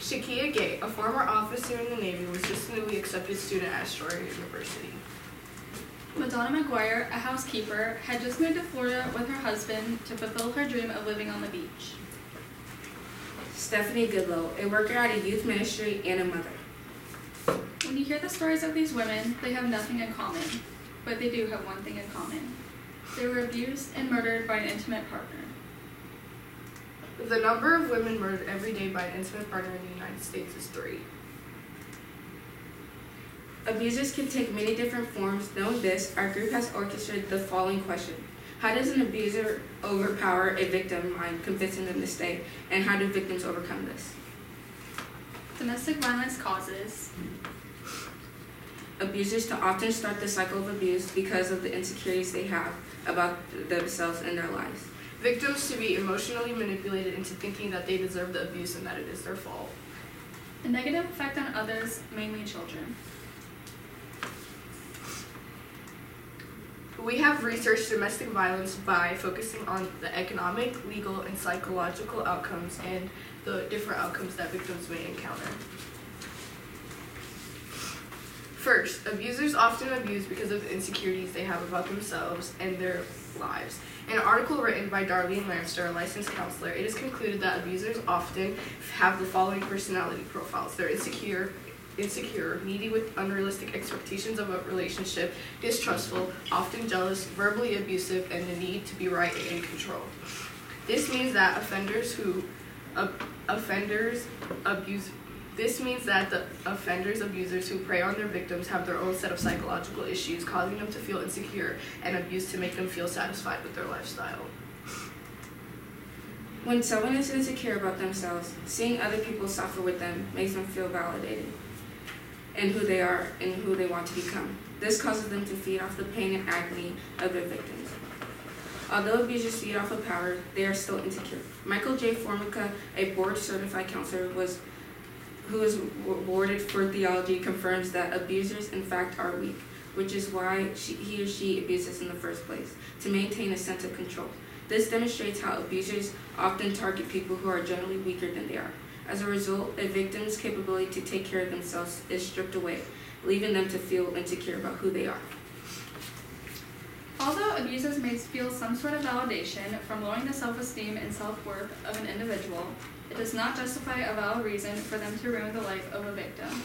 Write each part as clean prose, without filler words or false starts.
Shakia Gay, a former officer in the Navy, was just a newly accepted student at Astoria University. Madonna McGuire, a housekeeper, had just moved to Florida with her husband to fulfill her dream of living on the beach. Stephanie Goodlow, a worker at a youth ministry and a mother. When you hear the stories of these women, they have nothing in common, but they do have one thing in common. They were abused and murdered by an intimate partner. The number of women murdered every day by an intimate partner in the United States is 3. Abusers can take many different forms. Knowing this, our group has orchestrated the following question. How does an abuser overpower a victim by convincing them to stay, and how do victims overcome this? Domestic violence causes abusers to often start the cycle of abuse because of the insecurities they have about themselves and their lives. Victims to be emotionally manipulated into thinking that they deserve the abuse and that it is their fault. a negative effect on others, mainly children. We have researched domestic violence by focusing on the economic, legal, and psychological outcomes and the different outcomes that victims may encounter. First, abusers often abuse because of the insecurities they have about themselves and their lives. In an article written by Darlene Lamster, a licensed counselor, it is concluded that abusers often have the following personality profiles. They're insecure, needy with unrealistic expectations of a relationship, distrustful, often jealous, verbally abusive, and the need to be right and in control. This means that the offenders abusers who prey on their victims have their own set of psychological issues, causing them to feel insecure and abused to make them feel satisfied with their lifestyle. When someone is insecure about themselves, seeing other people suffer with them makes them feel validated in who they are and who they want to become. This causes them to feed off the pain and agony of their victims. Although abusers feed off of power, they are still insecure. Michael J. Formica, a board-certified counselor who is awarded for theology, confirms that abusers in fact are weak, which is why he or she abuses in the first place, to maintain a sense of control. This demonstrates how abusers often target people who are generally weaker than they are. As a result, a victim's capability to take care of themselves is stripped away, leaving them to feel insecure about who they are. Although abusers may feel some sort of validation from lowering the self-esteem and self-worth of an individual, it does not justify a valid reason for them to ruin the life of a victim.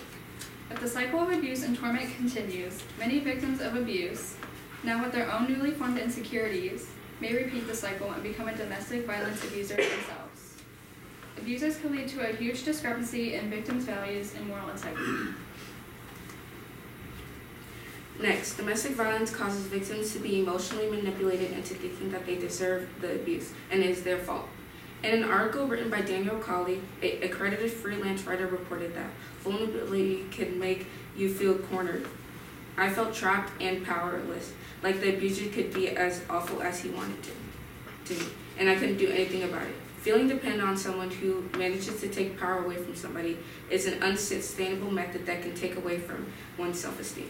If the cycle of abuse and torment continues, many victims of abuse, now with their own newly formed insecurities, may repeat the cycle and become a domestic violence abuser themselves. Abusers can lead to a huge discrepancy in victims' values and moral integrity. Next, domestic violence causes victims to be emotionally manipulated into thinking that they deserve the abuse and it is their fault. In an article written by Daniel Colley, an accredited freelance writer, reported that vulnerability can make you feel cornered. I felt trapped and powerless, like the abuser could be as awful as he wanted to me, and I couldn't do anything about it. Feeling dependent on someone who manages to take power away from somebody is an unsustainable method that can take away from one's self-esteem.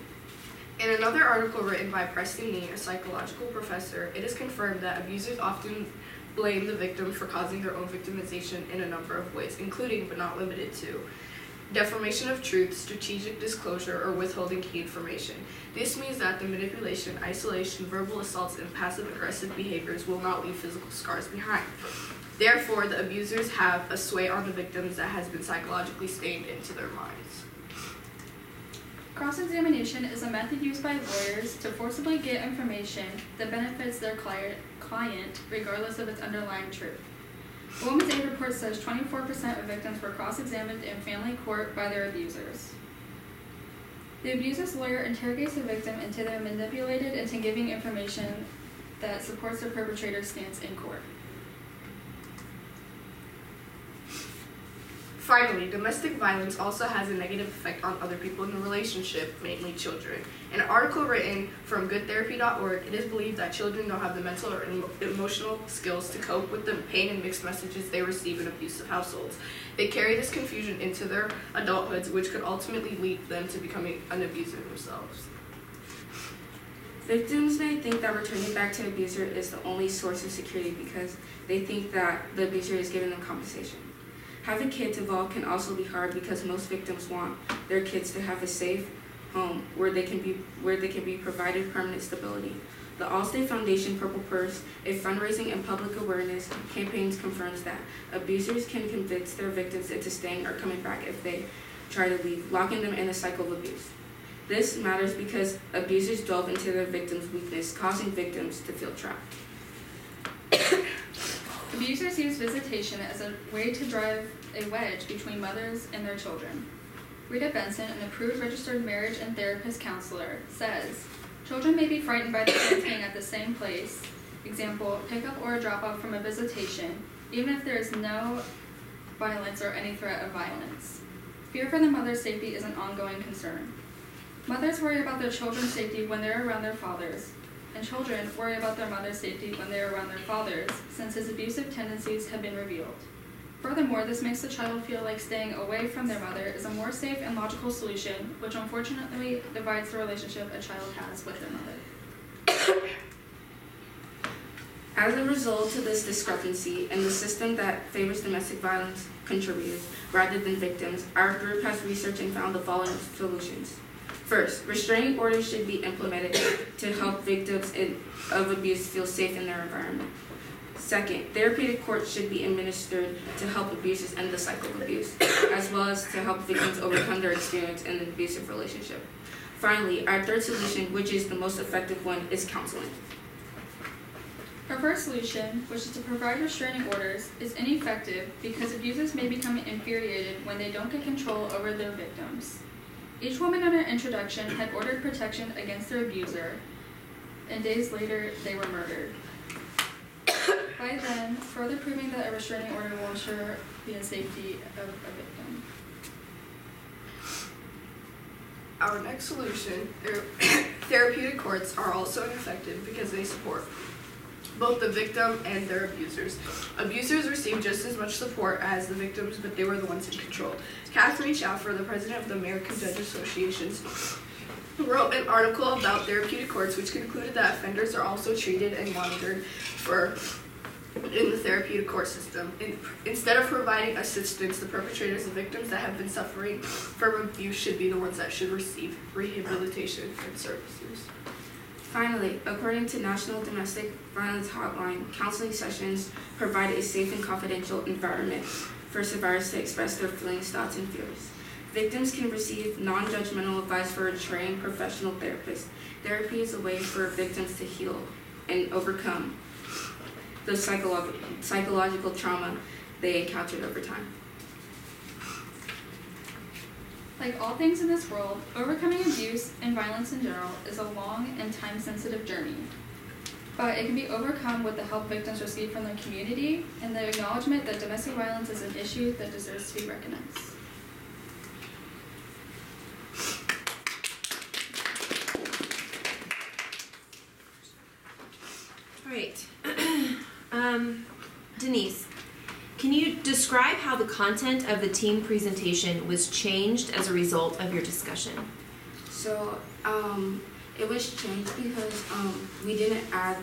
In another article written by Preston Nee, a psychological professor, it is confirmed that abusers often blame the victim for causing their own victimization in a number of ways, including but not limited to deformation of truth, strategic disclosure, or withholding key information. This means that the manipulation, isolation, verbal assaults, and passive-aggressive behaviors will not leave physical scars behind. Therefore, the abusers have a sway on the victims that has been psychologically stained into their minds. Cross-examination is a method used by lawyers to forcibly get information that benefits their client regardless of its underlying truth. A Women's Aid report says 24% of victims were cross-examined in family court by their abusers. The abuser's lawyer interrogates the victim until they're manipulated into giving information that supports the perpetrator's stance in court. Finally, domestic violence also has a negative effect on other people in the relationship, mainly children. In an article written from goodtherapy.org, it is believed that children don't have the mental or emotional skills to cope with the pain and mixed messages they receive in abusive households. They carry this confusion into their adulthoods, which could ultimately lead them to becoming an abuser themselves. Victims may think that returning back to an abuser is the only source of security because they think that the abuser is giving them compensation. Having kids involved can also be hard because most victims want their kids to have a safe home where they can be provided permanent stability. The Allstate Foundation Purple Purse, a fundraising and public awareness campaign, confirms that abusers can convince their victims into staying or coming back if they try to leave, locking them in a cycle of abuse. This matters because abusers delve into their victims' weakness, causing victims to feel trapped. Abusers use visitation as a way to drive a wedge between mothers and their children. Rita Benson, an approved registered marriage and therapist counselor, says, children may be frightened by the kids being at the same place, example, pickup or a drop-off from a visitation, even if there is no violence or any threat of violence. Fear for the mother's safety is an ongoing concern. Mothers worry about their children's safety when they're around their fathers, and children worry about their mother's safety when they're around their fathers, since his abusive tendencies have been revealed. Furthermore, this makes the child feel like staying away from their mother is a more safe and logical solution, which unfortunately divides the relationship a child has with their mother. As a result of this discrepancy in the system that favors domestic violence contributors rather than victims, our group has researched and found the following solutions. First, restraining orders should be implemented to help victims of abuse feel safe in their environment. Second, therapeutic courts should be administered to help abusers end the cycle of abuse, as well as to help victims overcome their experience in an abusive relationship. Finally, our third solution, which is the most effective one, is counseling. Our first solution, which is to provide restraining orders, is ineffective because abusers may become infuriated when they don't get control over their victims. Each woman in her introduction had ordered protection against their abuser, and days later they were murdered. By then, further proving that a restraining order will ensure the safety of a victim. Our next solution, therapeutic courts, are also ineffective because they support both the victim and their abusers. Abusers receive just as much support as the victims, but they were the ones in control. Catherine Schaffer, the president of the American Judge Associations, wrote an article about therapeutic courts, which concluded that offenders are also treated and monitored in the therapeutic court system. Instead of providing assistance, the perpetrators and victims that have been suffering from abuse should be the ones that should receive rehabilitation and services. Finally, according to National Domestic Violence Hotline, counseling sessions provide a safe and confidential environment for survivors to express their feelings, thoughts, and fears. Victims can receive non-judgmental advice from a trained professional therapist. Therapy is a way for victims to heal and overcome the psychological trauma they encountered over time. Like all things in this world, overcoming abuse and violence in general is a long and time-sensitive journey. But it can be overcome with the help victims receive from their community and the acknowledgement that domestic violence is an issue that deserves to be recognized. All right. Denise, can you describe how the content of the team presentation was changed as a result of your discussion? So, it was changed because we didn't add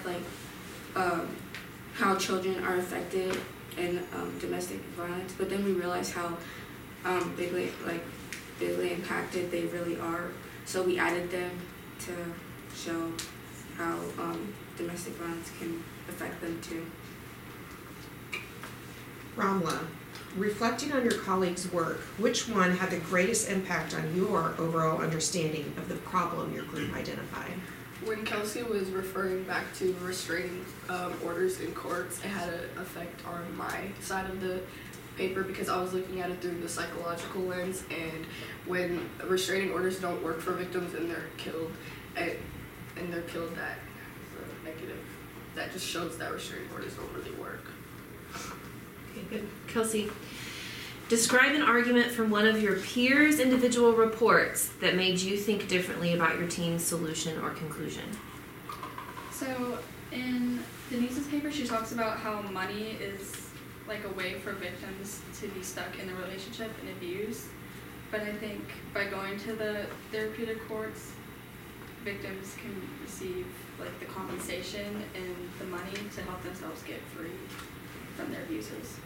how children are affected in domestic violence, but then we realized how bigly impacted they really are. So we added them to show how domestic violence can affect them too. Ramla, reflecting on your colleagues' work, which one had the greatest impact on your overall understanding of the problem your group identified? When Kelsey was referring back to restraining orders in courts, it had an effect on my side of the paper because I was looking at it through the psychological lens, and when restraining orders don't work for victims and they're killed, that negative. That just shows that restraining orders don't really work. Okay, good. Kelsey, describe an argument from one of your peers' individual reports that made you think differently about your team's solution or conclusion. So in Denise's paper, she talks about how money is like a way for victims to be stuck in a relationship and abused. But I think by going to the therapeutic courts, victims can receive like the compensation and the money to help themselves get free from their abuses.